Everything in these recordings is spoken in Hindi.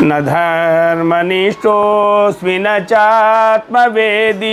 न धर्मनिष्ठोऽस्मि न चात्मवेदी।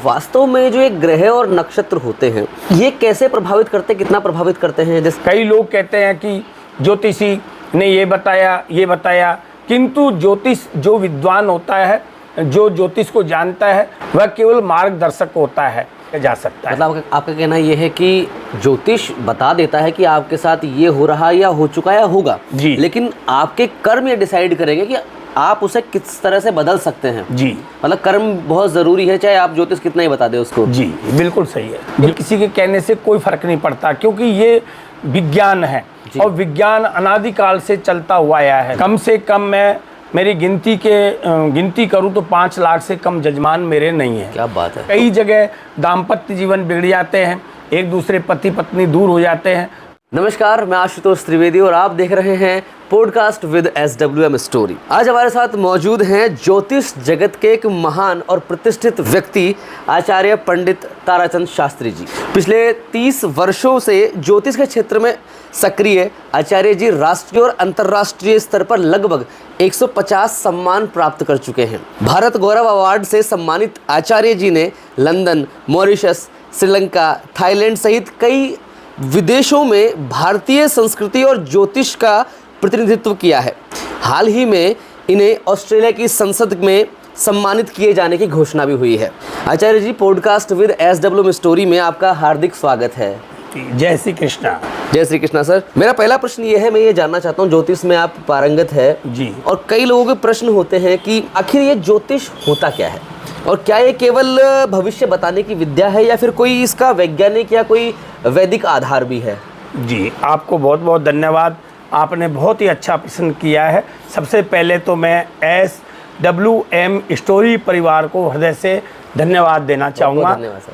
वास्तव में जो एक ग्रह और नक्षत्र होते हैं ये कैसे प्रभावित करते, कितना प्रभावित करते हैं? जैसे कई लोग कहते हैं कि ज्योतिषी ने ये बताया, किंतु ज्योतिष जो विद्वान होता है, जो ज्योतिष को जानता है, वह केवल मार्गदर्शक होता है, जा सकता है। मतलब आपका कहना यह है कि ज्योतिष बता देता है कि आपके साथ ये हो रहा है या हो चुका है या होगा जी, लेकिन आपके कर्म ये डिसाइड करेंगे कि आप उसे किस तरह से बदल सकते हैं जी। मतलब कर्म बहुत ज़रूरी है, चाहे आप ज्योतिष कितना ही बता दें उसको। जी बिल्कुल सही है। किसी के कहने से कोई फर्क नहीं पड़ता, क्योंकि ये विज्ञान है और विज्ञान अनादिकाल से चलता हुआ आया है। कम से कम मैं मेरी गिनती करूं तो 5 लाख से कम जजमान मेरे नहीं है। क्या बात है। कई जगह दाम्पत्य जीवन बिगड़ जाते हैं, एक दूसरे पति पत्नी दूर हो जाते हैं। नमस्कार, मैं आशुतोष त्रिवेदी और आप देख रहे हैं पॉडकास्ट विद SWM स्टोरी। आज हमारे साथ मौजूद हैं ज्योतिष जगत के एक महान और प्रतिष्ठित व्यक्ति आचार्य पंडित ताराचंद शास्त्री जी। पिछले 30 वर्षों से ज्योतिष के क्षेत्र में सक्रिय आचार्य जी राष्ट्रीय और अंतर्राष्ट्रीय स्तर पर लगभग 150 सम्मान प्राप्त कर चुके हैं। भारत गौरव अवार्ड से सम्मानित आचार्य जी ने लंदन, मॉरिशस, श्रीलंका, थाईलैंड सहित कई विदेशों में भारतीय संस्कृति और ज्योतिष का प्रतिनिधित्व किया है। हाल ही में इन्हें ऑस्ट्रेलिया की संसद में सम्मानित किए जाने की घोषणा भी हुई है। आचार्य जी, पॉडकास्ट विद SWM स्टोरी में आपका हार्दिक स्वागत है। जय श्री कृष्णा। जय श्री कृष्णा सर। मेरा पहला प्रश्न ये है, मैं ये जानना चाहता हूँ, ज्योतिष में आप पारंगत है जी, और कई लोगों के प्रश्न होते हैं कि आखिर ये ज्योतिष होता क्या है और क्या ये केवल भविष्य बताने की विद्या है या फिर कोई इसका वैज्ञानिक या कोई वैदिक आधार भी है? जी, आपको बहुत बहुत धन्यवाद। आपने बहुत ही अच्छा प्रश्न किया है। सबसे पहले तो मैं SWM स्टोरी परिवार को हृदय से धन्यवाद देना चाहूँगा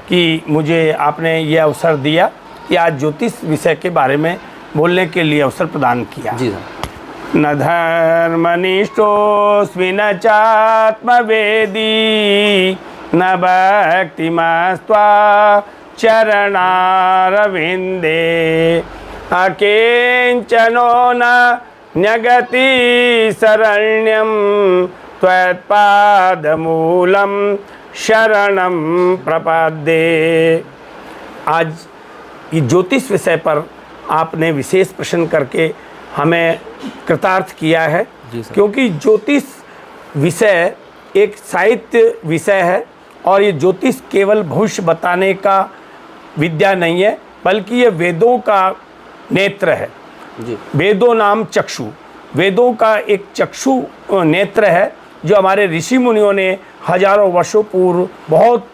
कि मुझे आपने ये अवसर दिया कि आज ज्योतिष विषय के बारे में बोलने के लिए अवसर प्रदान किया। जी सर। न धर्मनिष्ठोऽस्मि न चात्मवेदी न भक्तिमस्त्वा चरणारविन्दे अकिञ्चनो न न्यगति शरण्यं त्वत्पादमूलं शरणं प्रपद्ये। आज ये ज्योतिष विषय पर आपने विशेष प्रश्न करके हमें कृतार्थ किया है, क्योंकि ज्योतिष विषय एक साहित्य विषय है और ये ज्योतिष केवल भविष्य बताने का विद्या नहीं है, बल्कि ये वेदों का नेत्र है जी। वेदों नाम चक्षु, वेदों का एक चक्षु नेत्र है जो हमारे ऋषि मुनियों ने हजारों वर्षों पूर्व बहुत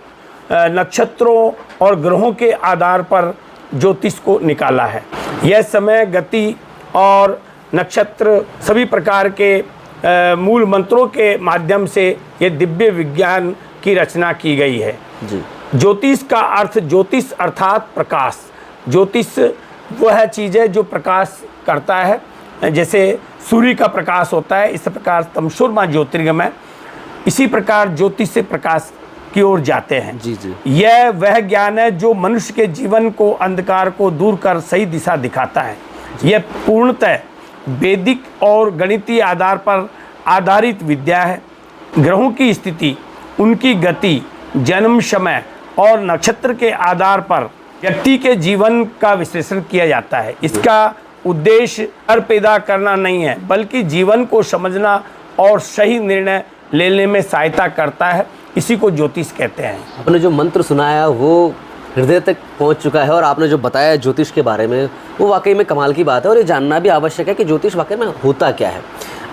नक्षत्रों और ग्रहों के आधार पर ज्योतिष को निकाला है। यह समय, गति और नक्षत्र सभी प्रकार के मूल मंत्रों के माध्यम से ये दिव्य विज्ञान की रचना की गई है जी। ज्योतिष का अर्थ, ज्योतिष अर्थात प्रकाश। ज्योतिष वह चीज़ है जो प्रकाश करता है, जैसे सूर्य का प्रकाश होता है, इस प्रकार तमसुर्मा ज्योतिर्गमय, इसी प्रकार ज्योतिष से प्रकाश की ओर जाते हैं जी जी। यह वह ज्ञान है जो मनुष्य के जीवन को, अंधकार को दूर कर सही दिशा दिखाता है। यह पूर्णतः वैदिक और गणितीय आधार पर आधारित विद्या है। ग्रहों की स्थिति, उनकी गति, जन्म समय और नक्षत्र के आधार पर व्यक्ति के जीवन का विश्लेषण किया जाता है। इसका उद्देश्य डर पैदा करना नहीं है, बल्कि जीवन को समझना और सही निर्णय लेने में सहायता करता है। इसी को ज्योतिष कहते हैं। आपने जो मंत्र सुनाया वो हृदय तक पहुंच चुका है और आपने जो बताया ज्योतिष के बारे में वो वाकई में कमाल की बात है और ये जानना भी आवश्यक है कि ज्योतिष वाकई में होता क्या है।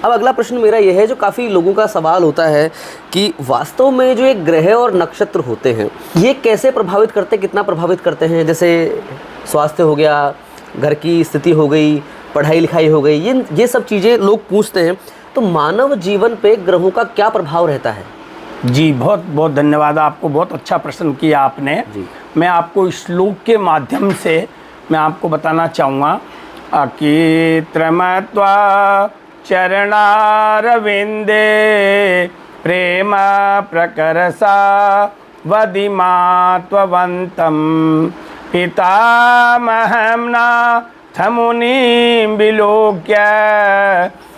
अब अगला प्रश्न मेरा यह है, जो काफ़ी लोगों का सवाल होता है कि वास्तव में जो एक ग्रह और नक्षत्र होते हैं ये कैसे प्रभावित करते, कितना प्रभावित करते हैं? जैसे स्वास्थ्य हो गया, घर की स्थिति हो गई, पढ़ाई लिखाई हो गई, ये सब चीज़ें लोग पूछते हैं। तो मानव जीवन पे ग्रहों का क्या प्रभाव रहता है? जी, बहुत बहुत धन्यवाद। आपको बहुत अच्छा प्रश्न किया आपने जी। मैं आपको इस श्लोक के माध्यम से मैं आपको बताना चाहूँगा कि त्रमत्वा चरणारविंदे प्रेम प्रकरसा वदिमा त्ववन्तं पितामहं नाथ मुनिं विलोक्य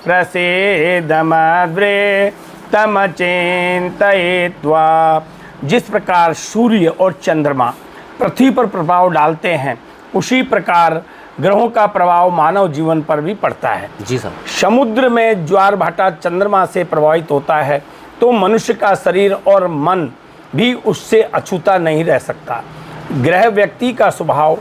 प्रसेदमद्वृतमचिन्तयित्वा। जिस प्रकार सूर्य और चंद्रमा पृथ्वी पर प्रभाव डालते हैं, उसी प्रकार ग्रहों का प्रभाव मानव जीवन पर भी पड़ता है। जी सर। समुद्र में ज्वार भाटा चंद्रमा से प्रभावित होता है तो मनुष्य का शरीर और मन भी उससे अछूता नहीं रह सकता। ग्रह व्यक्ति का स्वभाव,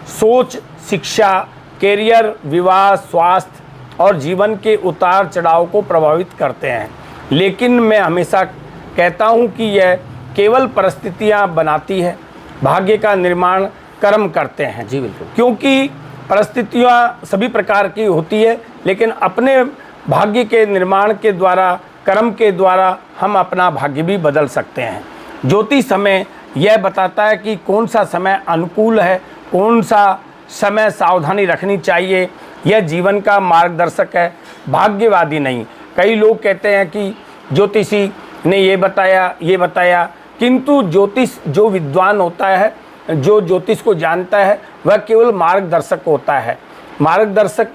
सोच, शिक्षा, कैरियर, विवाह, स्वास्थ्य और जीवन के उतार चढ़ाव को प्रभावित करते हैं। लेकिन मैं हमेशा कहता हूँ कि यह केवल परिस्थितियाँ बनाती है, भाग्य का निर्माण कर्म करते हैं। जी बिल्कुल। क्योंकि परिस्थितियाँ सभी प्रकार की होती है, लेकिन अपने भाग्य के निर्माण के द्वारा, कर्म के द्वारा हम अपना भाग्य भी बदल सकते हैं। ज्योतिष हमें यह बताता है कि कौन सा समय अनुकूल है, कौन सा समय सावधानी रखनी चाहिए। यह जीवन का मार्गदर्शक है, भाग्यवादी नहीं। कई लोग कहते हैं कि ज्योतिषी ने ये बताया, किंतु ज्योतिष जो विद्वान होता है, जो ज्योतिष को जानता है, वह केवल मार्गदर्शक होता है। मार्गदर्शक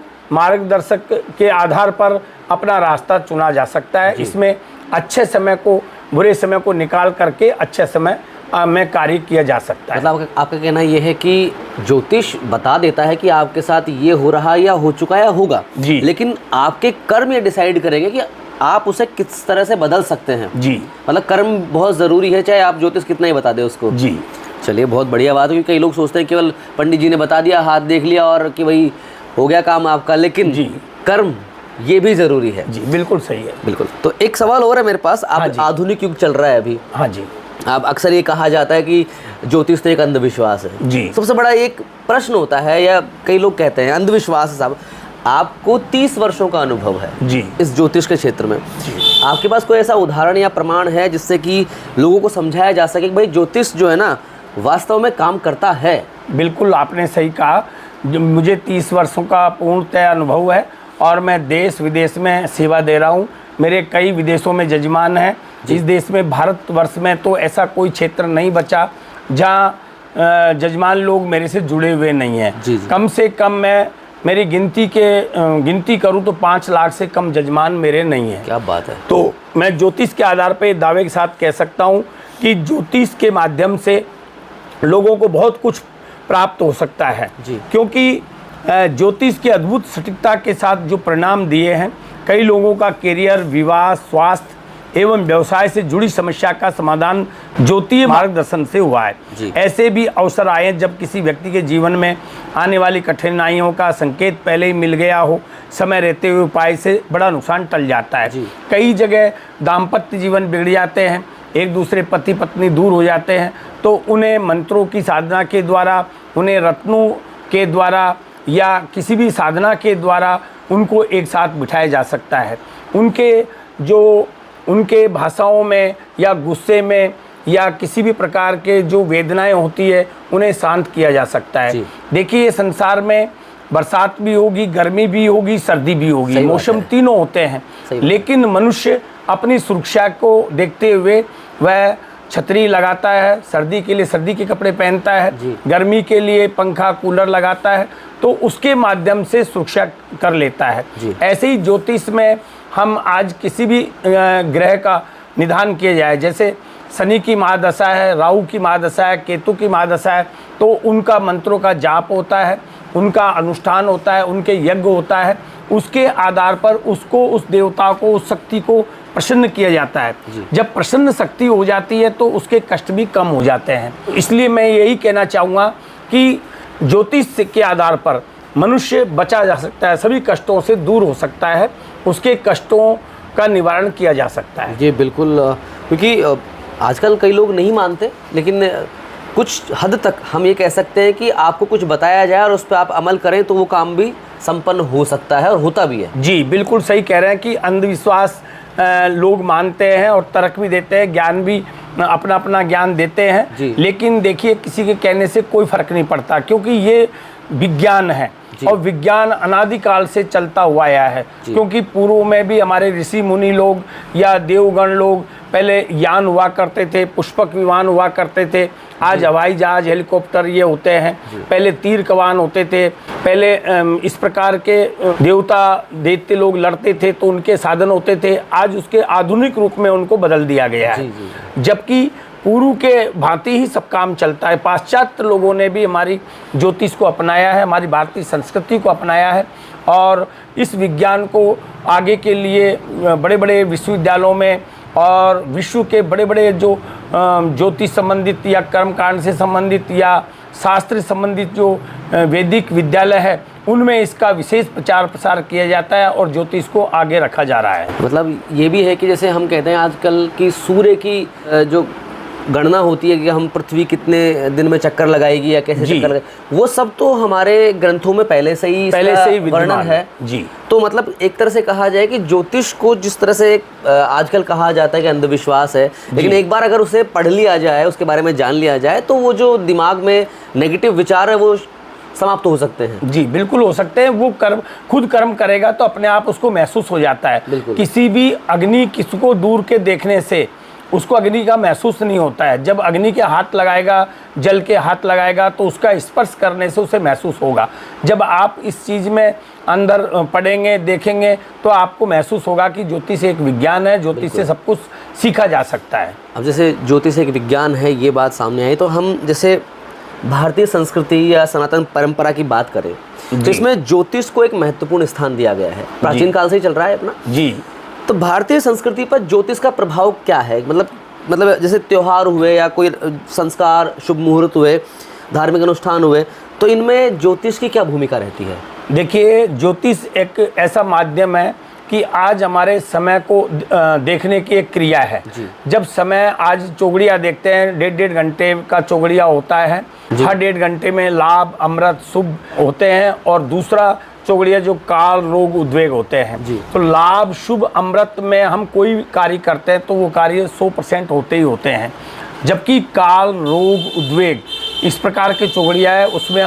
के आधार पर अपना रास्ता चुना जा सकता है। इसमें अच्छे समय को, बुरे समय को निकाल करके अच्छे समय में कार्य किया जा सकता है। मतलब आपका कहना यह है कि ज्योतिष बता देता है कि आपके साथ ये हो रहा है या हो चुका है या होगा जी, लेकिन आपके कर्म ये डिसाइड करेंगे कि आप उसे किस तरह से बदल सकते हैं। जी, मतलब कर्म बहुत ज़रूरी है, चाहे आप ज्योतिष कितना ही बता दें उसको। जी, चलिए, बहुत बढ़िया बात है, क्योंकि कई लोग सोचते हैं केवल पंडित जी ने बता दिया, हाथ देख लिया और कि भाई हो गया काम आपका, लेकिन जी, कर्म ये भी ज़रूरी है। जी, बिल्कुल सही है। बिल्कुल। तो एक सवाल और है मेरे पास। आप आधुनिक युग चल रहा है अभी। हाँ जी। आप अक्सर ये कहा जाता है कि ज्योतिष तो एक अंधविश्वास है। जी। सबसे बड़ा एक प्रश्न होता है, या कई लोग कहते हैं अंधविश्वास है साहब। आपको 30 वर्षों का अनुभव है जी इस ज्योतिष के क्षेत्र में। आपके पास कोई ऐसा उदाहरण या प्रमाण है जिससे कि लोगों को समझाया जा सके कि भाई ज्योतिष जो है ना वास्तव में काम करता है? बिल्कुल, आपने सही कहा। मुझे 30 वर्षों का पूर्णतः अनुभव है और मैं देश विदेश में सेवा दे रहा हूँ। मेरे कई विदेशों में जजमान हैं। इस देश में, भारतवर्ष में तो ऐसा कोई क्षेत्र नहीं बचा जहाँ जजमान लोग मेरे से जुड़े हुए नहीं हैं। कम से कम मैं मेरी गिनती करूँ तो 5 लाख से कम जजमान मेरे नहीं हैं। क्या बात है। तो मैं ज्योतिष के आधार पर दावे के साथ कह सकता हूँ कि ज्योतिष के माध्यम से लोगों को बहुत कुछ प्राप्त हो सकता है। क्योंकि ज्योतिष की अद्भुत सटीकता के साथ जो परिणाम दिए हैं, कई लोगों का कैरियर, विवाह, स्वास्थ्य एवं व्यवसाय से जुड़ी समस्या का समाधान ज्योतिष मार्गदर्शन से हुआ है। ऐसे भी अवसर आए जब किसी व्यक्ति के जीवन में आने वाली कठिनाइयों का संकेत पहले ही मिल गया हो, समय रहते हुए उपाय से बड़ा नुकसान टल जाता है। कई जगह दाम्पत्य जीवन बिगड़ जाते हैं, एक दूसरे पति पत्नी दूर हो जाते हैं, तो उन्हें मंत्रों की साधना के द्वारा, उन्हें रत्नों के द्वारा या किसी भी साधना के द्वारा उनको एक साथ बिठाया जा सकता है। उनके भाषाओं में या गुस्से में या किसी भी प्रकार के जो वेदनाएं होती है, उन्हें शांत किया जा सकता है। देखिए, संसार में बरसात भी होगी, गर्मी भी होगी, सर्दी भी होगी, मौसम तीनों होते हैं, लेकिन मनुष्य अपनी सुरक्षा को देखते हुए वह छतरी लगाता है, सर्दी के लिए सर्दी के कपड़े पहनता है, गर्मी के लिए पंखा कूलर लगाता है, तो उसके माध्यम से सुरक्षा कर लेता है। ऐसे ही ज्योतिष में हम आज किसी भी ग्रह का निदान किया जाए, जैसे शनि की महादशा है, राहु की महादशा है, केतु की महादशा है, तो उनका मंत्रों का जाप होता है, उनका अनुष्ठान होता है, उनके यज्ञ होता है। उसके आधार पर उसको, उस देवता को, उस शक्ति को प्रसन्न किया जाता है। जब प्रसन्न शक्ति हो जाती है तो उसके कष्ट भी कम हो जाते हैं। इसलिए मैं यही कहना चाहूँगा कि ज्योतिष के आधार पर मनुष्य बचा जा सकता है, सभी कष्टों से दूर हो सकता है, उसके कष्टों का निवारण किया जा सकता है। जी बिल्कुल, क्योंकि आजकल कई लोग नहीं मानते, लेकिन कुछ हद तक हम ये कह सकते हैं कि आपको कुछ बताया जाए और उस पर आप अमल करें तो वो काम भी संपन्न हो सकता है और होता भी है। जी बिल्कुल सही कह रहे हैं कि अंधविश्वास लोग मानते हैं और तर्क भी देते हैं, ज्ञान भी अपना अपना ज्ञान देते हैं, लेकिन देखिए किसी के कहने से कोई फर्क नहीं पड़ता, क्योंकि ये विज्ञान है और विज्ञान अनादिकाल से चलता हुआ आया है। क्योंकि पूर्व में भी हमारे ऋषि मुनि लोग या देवगण लोग पहले यान हुआ करते थे, पुष्पक विमान हुआ करते थे, आज हवाई जहाज, हेलीकॉप्टर ये होते हैं। पहले तीर कमान होते थे, पहले इस प्रकार के देवता दैत्य लोग लड़ते थे तो उनके साधन होते थे, आज उसके आधुनिक रूप में उनको बदल दिया गया है। जबकि पूर्व के भांति ही सब काम चलता है। पाश्चात्य लोगों ने भी हमारी ज्योतिष को अपनाया है, हमारी भारतीय संस्कृति को अपनाया है और इस विज्ञान को आगे के लिए बड़े बड़े विश्वविद्यालयों में और विश्व के बड़े बड़े जो ज्योतिष संबंधित या कर्मकांड से संबंधित या शास्त्र संबंधित जो वैदिक विद्यालय है उनमें इसका विशेष प्रचार प्रसार किया जाता है और ज्योतिष को आगे रखा जा रहा है। मतलब ये भी है कि जैसे हम कहते हैं आजकल की सूर्य की जो गणना होती है कि हम पृथ्वी कितने दिन में चक्कर लगाएगी या कैसे चक्कर लगाएगी, वो सब तो हमारे ग्रंथों में पहले से ही वर्णन है जी। तो मतलब एक तरह से कहा जाए कि ज्योतिष को जिस तरह से आजकल कहा जाता है कि अंधविश्वास है, लेकिन एक बार अगर उसे पढ़ लिया जाए, उसके बारे में जान लिया जाए तो वो जो दिमाग में नेगेटिव विचार है वो समाप्त हो सकते हैं। जी बिल्कुल हो सकते हैं। वो खुद कर्म करेगा तो अपने आप उसको महसूस हो जाता है। किसी भी अग्नि किसको दूर के देखने से उसको अग्नि का महसूस नहीं होता है। जब अग्नि के हाथ लगाएगा, जल के हाथ लगाएगा तो उसका स्पर्श करने से उसे महसूस होगा। जब आप इस चीज़ में अंदर पढ़ेंगे, देखेंगे तो आपको महसूस होगा कि ज्योतिष एक विज्ञान है, ज्योतिष से सब कुछ सीखा जा सकता है। अब जैसे ज्योतिष एक विज्ञान है ये बात सामने आई, तो हम जैसे भारतीय संस्कृति या सनातन परंपरा की बात करें तो इसमें ज्योतिष को एक महत्वपूर्ण स्थान दिया गया है, प्राचीन काल से ही चल रहा है अपना जी। तो भारतीय संस्कृति पर ज्योतिष का प्रभाव क्या है? मतलब जैसे त्योहार हुए या कोई संस्कार, शुभ मुहूर्त हुए, धार्मिक अनुष्ठान हुए, तो इनमें ज्योतिष की क्या भूमिका रहती है? देखिए, ज्योतिष एक ऐसा माध्यम है कि आज हमारे समय को देखने की एक क्रिया है। जब समय आज चौगड़िया देखते हैं, 1.5 घंटे का चौगड़िया होता है, हर 1.5 घंटे में लाभ, अमृत, शुभ होते हैं और दूसरा चौगड़िया जो काल, रोग, उद्वेग होते हैं। तो लाभ, शुभ, अमृत में हम कोई कार्य करते हैं तो वो कार्य 100% होते ही होते हैं। जबकि काल, रोग, उद्वेग इस प्रकार के चौगड़िया है, उसमें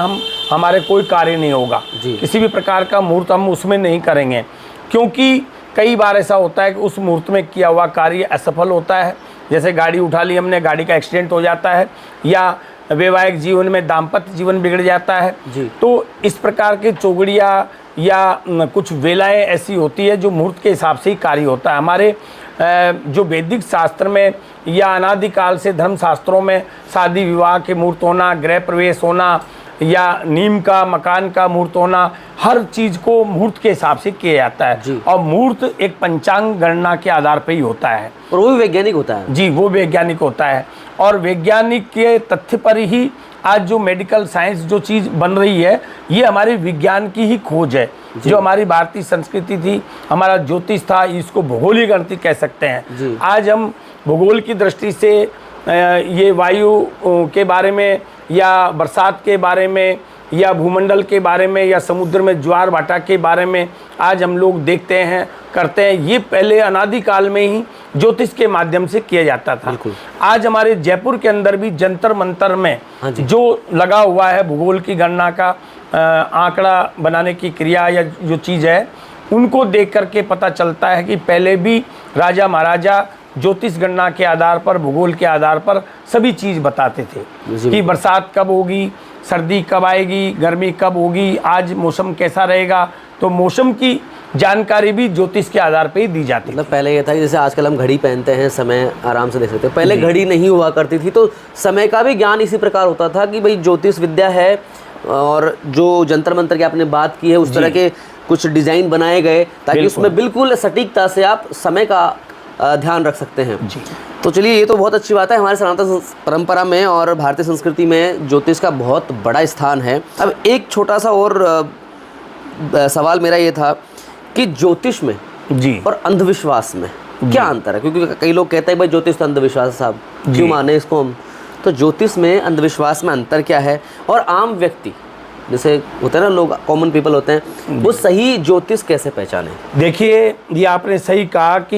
हमारे कोई कार्य नहीं होगा। किसी भी प्रकार का मुहूर्त हम उसमें नहीं करेंगे, क्योंकि कई बार ऐसा होता है कि उस मुहूर्त में किया हुआ कार्य असफल होता है। जैसे गाड़ी उठा ली हमने, गाड़ी का एक्सीडेंट हो जाता है, या वैवाहिक जीवन में दाम्पत्य जीवन बिगड़ जाता है। तो इस प्रकार के चौगड़िया या कुछ वेलाएं ऐसी होती है जो मुहूर्त के हिसाब से ही कार्य होता है। हमारे जो वैदिक शास्त्र में या अनादिकाल से धर्म शास्त्रों में शादी विवाह के मुहूर्त होना, गृह प्रवेश होना या नीम का, मकान का मुहूर्त होना, हर चीज़ को मुहूर्त के हिसाब से किया जाता है। और मुहूर्त एक पंचांग गणना के आधार पर ही होता है और वो भी वैज्ञानिक होता है। जी, वो वैज्ञानिक होता है और वैज्ञानिक के तथ्य पर ही आज जो मेडिकल साइंस जो चीज़ बन रही है, ये हमारे विज्ञान की ही खोज है। जो हमारी भारतीय संस्कृति थी, हमारा ज्योतिष था, इसको भूगोलिक गणित कह सकते हैं। आज हम भूगोल की दृष्टि से ये वायु के बारे में या बरसात के बारे में या भूमंडल के बारे में या समुद्र में ज्वार भाटा के बारे में आज हम लोग देखते हैं, करते हैं। ये पहले अनादिकाल में ही ज्योतिष के माध्यम से किया जाता था। आज हमारे जयपुर के अंदर भी जंतर मंतर में जो लगा हुआ है भूगोल की गणना का आंकड़ा बनाने की क्रिया या जो चीज़ है, उनको देख करके पता चलता है कि पहले भी राजा महाराजा ज्योतिष गणना के आधार पर, भूगोल के आधार पर सभी चीज़ बताते थे कि बरसात कब होगी, सर्दी कब आएगी, गर्मी कब होगी, आज मौसम कैसा रहेगा। तो मौसम की जानकारी भी ज्योतिष के आधार पे ही दी जाती है। मतलब पहले ये था कि जैसे आजकल हम घड़ी पहनते हैं, समय आराम से देख सकते हैं, पहले घड़ी नहीं हुआ करती थी, तो समय का भी ज्ञान इसी प्रकार होता था कि भाई ज्योतिष विद्या है और जो जंतर मंतर की आपने बात की है, उस तरह के कुछ डिज़ाइन बनाए गए ताकि उसमें बिल्कुल सटीकता से आप समय का ध्यान रख सकते हैं। तो चलिए, ये तो बहुत अच्छी बात है। हमारे सनातन परंपरा में और भारतीय संस्कृति में ज्योतिष का बहुत बड़ा स्थान है। अब एक छोटा सा और सवाल मेरा ये था कि ज्योतिष में और अंधविश्वास में क्या अंतर है? क्योंकि कई लोग कहते हैं भाई ज्योतिष तो अंधविश्वास, साहब क्यों माने इसको हम? तो ज्योतिष में, अंधविश्वास में अंतर क्या है? और आम व्यक्ति जैसे होते हैं ना, लोग कॉमन पीपल होते हैं, वो सही ज्योतिष कैसे पहचाने? देखिए, ये आपने सही कहा कि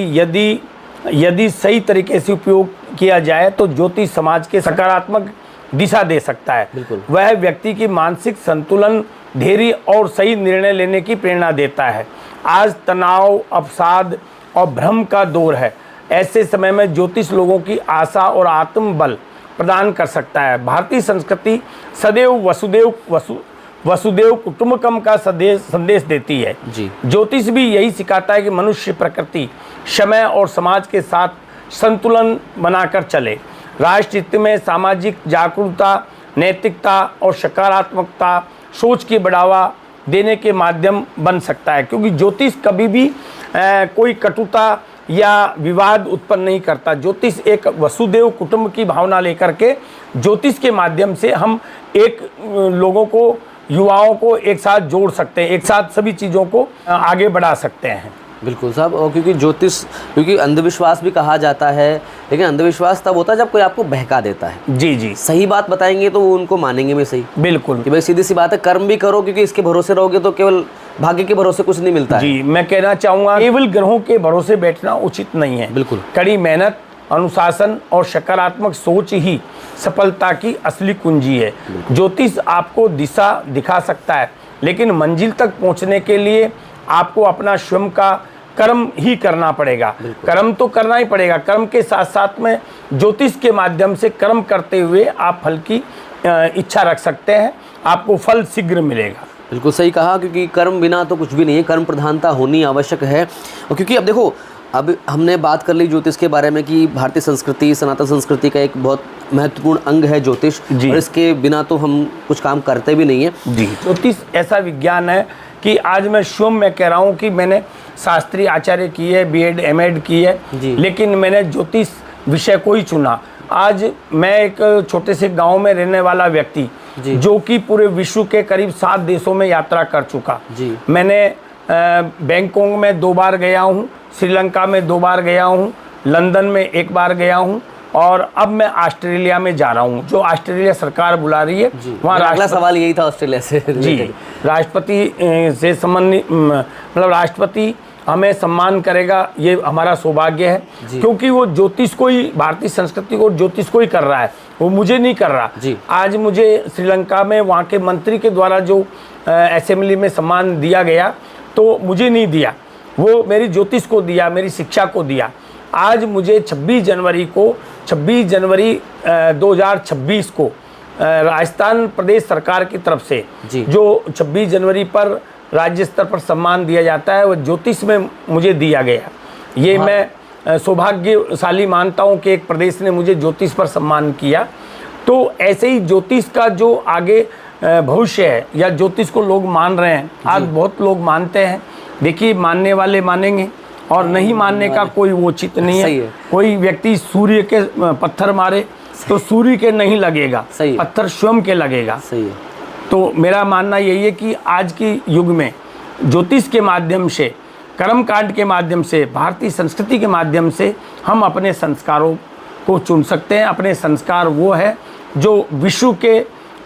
यदि सही तरीके से उपयोग किया जाए तो ज्योतिष समाज के सकारात्मक दिशा दे सकता है। वह व्यक्ति की मानसिक संतुलन, धैर्य और सही निर्णय लेने की प्रेरणा देता है। आज तनाव, अवसाद और भ्रम का दौर है। ऐसे समय में ज्योतिष लोगों की आशा और आत्मबल प्रदान कर सकता है। भारतीय संस्कृति सदैव वसुदेव कुटुंबकम का संदेश देती है। जी। ज्योतिष भी यही सिखाता है कि मनुष्य प्रकृति, समय और समाज के साथ संतुलन बनाकर चले। राष्ट्र हित में सामाजिक जागरूकता, नैतिकता और सकारात्मकता सोच की बढ़ावा देने के माध्यम बन सकता है, क्योंकि ज्योतिष कभी भी कोई कटुता या विवाद उत्पन्न नहीं करता। ज्योतिष एक वसुदेव कुटुंब की भावना लेकर के ज्योतिष के माध्यम से हम एक लोगों को, युवाओं को एक साथ जोड़ सकते हैं, एक साथ सभी चीज़ों को आगे बढ़ा सकते हैं। बिल्कुल साहब, और क्योंकि ज्योतिष, क्योंकि अंधविश्वास भी कहा जाता है, लेकिन अंधविश्वास तब होता है जब कोई आपको बहका देता है। जी जी, सही बात बताएंगे तो वो उनको मानेंगे भी सही। बिल्कुल कि भाई सीधी सी बात है, कर्म भी करो, क्योंकि इसके भरोसे रहोगे तो केवल भाग्य के भरोसे कुछ नहीं मिलता है। जी, मैं कहना चाहूँगा केवल ग्रहों के भरोसे बैठना उचित नहीं है। बिल्कुल। कड़ी मेहनत, अनुशासन और सकारात्मक सोच ही सफलता की असली कुंजी है। ज्योतिष आपको दिशा दिखा सकता है, लेकिन मंजिल तक पहुंचने के लिए आपको अपना स्वयं का कर्म ही करना पड़ेगा। कर्म तो करना ही पड़ेगा। कर्म के साथ साथ में ज्योतिष के माध्यम से कर्म करते हुए आप फल की इच्छा रख सकते हैं, आपको फल शीघ्र मिलेगा। बिल्कुल सही कहा, क्योंकि कर्म बिना तो कुछ भी नहीं है, कर्म प्रधानता होनी आवश्यक है। और क्योंकि अब देखो, अब हमने बात कर ली ज्योतिष के बारे में कि भारतीय संस्कृति, सनातन संस्कृति का एक बहुत महत्वपूर्ण अंग है ज्योतिष, और इसके बिना तो हम कुछ काम करते भी नहीं है। जी, ज्योतिष ऐसा विज्ञान है कि आज मैं स्वयं मैं कह रहा हूँ कि मैंने शास्त्रीय आचार्य की है, बीएड एमएड की है, लेकिन मैंने ज्योतिष विषय को ही चुना। आज मैं एक छोटे से गांव में रहने वाला व्यक्ति, जो कि पूरे विश्व के करीब 7 देशों में यात्रा कर चुका। मैंने बैंकॉक में 2 बार गया हूँ, श्रीलंका में 2 बार गया हूँ, लंदन में 1 बार गया हूँ, और अब मैं ऑस्ट्रेलिया में जा रहा हूँ, जो ऑस्ट्रेलिया सरकार बुला रही है। वहाँ अगला सवाल यही था ऑस्ट्रेलिया से। जी, राष्ट्रपति से संबंधित, मतलब राष्ट्रपति हमें सम्मान करेगा, ये हमारा सौभाग्य है, क्योंकि वो ज्योतिष को ही, भारतीय संस्कृति को, ज्योतिष को ही कर रहा है, वो मुझे नहीं कर रहा। आज मुझे श्रीलंका में वहाँ के मंत्री के द्वारा जो असेंबली में सम्मान दिया गया, तो मुझे नहीं दिया, वो मेरी ज्योतिष को दिया, मेरी शिक्षा को दिया। आज मुझे 26 जनवरी 2026 को राजस्थान प्रदेश सरकार की तरफ से जो 26 जनवरी पर राज्य स्तर पर सम्मान दिया जाता है, वो ज्योतिष में मुझे दिया गया। ये मैं सौभाग्यशाली मानता हूँ कि एक प्रदेश ने मुझे ज्योतिष पर सम्मान किया। तो ऐसे ही ज्योतिष का जो आगे भविष्य है, या ज्योतिष को लोग मान रहे हैं, आज बहुत लोग मानते हैं। देखिए, मानने वाले मानेंगे और नहीं मानने का कोई वो उचित नहीं है। कोई व्यक्ति सूर्य के पत्थर मारे तो सूर्य के नहीं लगेगा, पत्थर स्वयं के लगेगा। सही है। तो मेरा मानना यही है कि आज की युग में ज्योतिष के माध्यम से, कर्मकांड के माध्यम से, भारतीय संस्कृति के माध्यम से हम अपने संस्कारों को चुन सकते हैं। अपने संस्कार वो है जो विश्व के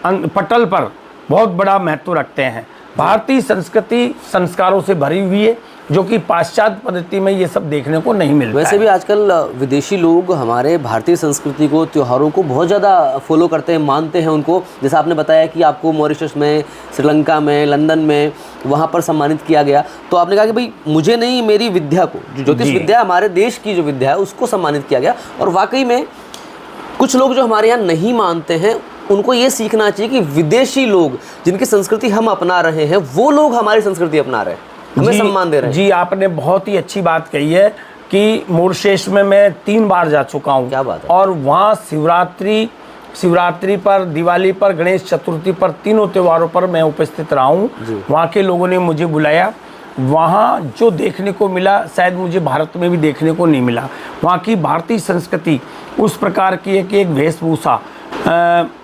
पटल पर बहुत बड़ा महत्व रखते हैं। भारतीय संस्कृति संस्कारों से भरी हुई है, जो कि पाश्चात्य पद्धति में ये सब देखने को नहीं मिलता। वैसे भी आजकल विदेशी लोग हमारे भारतीय संस्कृति को, त्योहारों को बहुत ज़्यादा फॉलो करते हैं, मानते हैं उनको। जैसा आपने बताया कि आपको मॉरिशस में, श्रीलंका में, लंदन में, वहाँ पर सम्मानित किया गया, तो आपने कहा कि भाई मुझे नहीं, मेरी विद्या को, जो ज्योतिष विद्या हमारे देश की जो विद्या है, उसको सम्मानित किया गया। और वाकई में कुछ लोग जो हमारे यहाँ नहीं मानते हैं, उनको ये सीखना चाहिए कि विदेशी लोग जिनकी संस्कृति हम अपना रहे हैं, वो लोग हमारी संस्कृति अपना रहे हैं, हमें सम्मान दे रहे हैं। जी, आपने बहुत ही अच्छी बात कही है कि मॉरिशस में मैं 3 बार जा चुका हूँ। क्या बात है। और वहाँ शिवरात्रि पर, दिवाली पर, गणेश चतुर्थी पर, तीनों त्योहारों पर मैं उपस्थित रहा हूँ। वहाँ के लोगों ने मुझे बुलाया। वहाँ जो देखने को मिला, शायद मुझे भारत में भी देखने को नहीं मिला। वहाँ की भारतीय संस्कृति उस प्रकार की है कि एक वेशभूषा,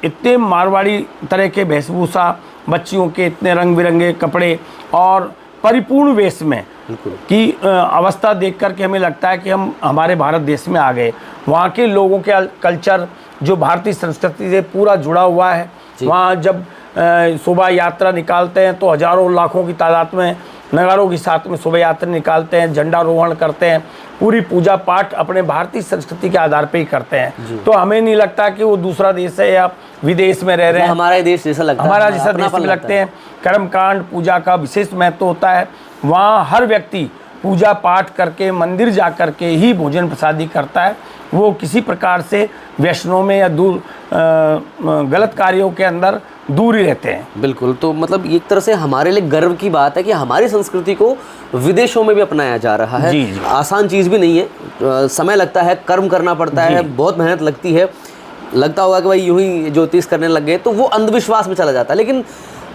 इतने मारवाड़ी तरह के वेशभूषा, बच्चियों के इतने रंग बिरंगे कपड़े और परिपूर्ण वेश में की अवस्था देख कर के हमें लगता है कि हम हमारे भारत देश में आ गए। वहाँ के लोगों के कल्चर जो भारतीय संस्कृति से पूरा जुड़ा हुआ है। वहाँ जब शोभा यात्रा निकालते हैं तो हजारों लाखों की तादाद में नगारों के साथ में शोभा यात्रा निकालते हैं, झंडारोहण करते हैं, पूरी पूजा पाठ अपने भारतीय संस्कृति के आधार पे ही करते हैं। तो हमें नहीं लगता कि वो दूसरा देश है या विदेश में रह रहे हैं, हमारा देश जैसा लगता है, हमारा जैसा देश में लगते हैं। कर्मकांड पूजा का विशेष महत्व होता है। वहाँ हर व्यक्ति पूजा पाठ करके मंदिर जा कर के ही भोजन प्रसादी करता है, वो किसी प्रकार से वैष्णव में या गलत कार्यों के अंदर दूर ही रहते हैं। बिल्कुल, तो मतलब एक तरह से हमारे लिए गर्व की बात है कि हमारी संस्कृति को विदेशों में भी अपनाया जा रहा है। जी, जी। आसान चीज़ भी नहीं है, समय लगता है, कर्म करना पड़ता है, बहुत मेहनत लगती है। लगता होगा कि भाई यूं ही ज्योतिष करने लग गए तो वो अंधविश्वास में चला जाता है, लेकिन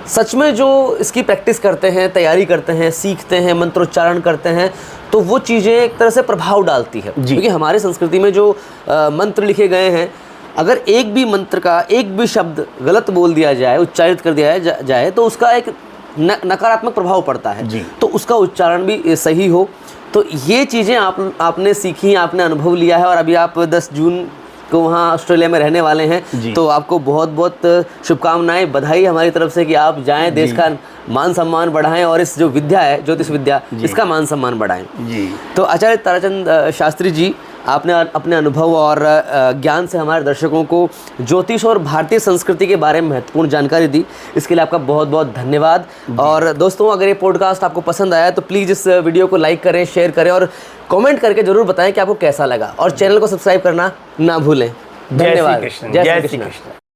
सच में जो इसकी प्रैक्टिस करते हैं, तैयारी करते हैं, सीखते हैं, मंत्रोच्चारण करते हैं, तो वो चीज़ें एक तरह से प्रभाव डालती है। क्योंकि हमारी संस्कृति में जो मंत्र लिखे गए हैं, अगर एक भी मंत्र का एक भी शब्द गलत बोल दिया जाए, उच्चारित कर दिया जाए तो उसका एक नकारात्मक प्रभाव पड़ता है। तो उसका उच्चारण भी सही हो। तो ये चीज़ें आपने सीखी, आपने अनुभव लिया है, और अभी आप 10 जून को वहाँ ऑस्ट्रेलिया में रहने वाले हैं। तो आपको बहुत बहुत शुभकामनाएं, बधाई हमारी तरफ से कि आप जाएं, देश का मान सम्मान बढ़ाएं और इस जो विद्या है, ज्योतिष विद्या, इसका मान सम्मान बढ़ाएं। तो आचार्य ताराचंद शास्त्री जी, आपने अपने अनुभव और ज्ञान से हमारे दर्शकों को ज्योतिष और भारतीय संस्कृति के बारे में महत्वपूर्ण जानकारी दी। इसके लिए आपका बहुत बहुत धन्यवाद। और दोस्तों, अगर ये पॉडकास्ट आपको पसंद आया तो प्लीज़ इस वीडियो को लाइक करें, शेयर करें और कमेंट करके ज़रूर बताएं कि आपको कैसा लगा, और चैनल को सब्सक्राइब करना ना भूलें। धन्यवाद। जय श्री कृष्ण।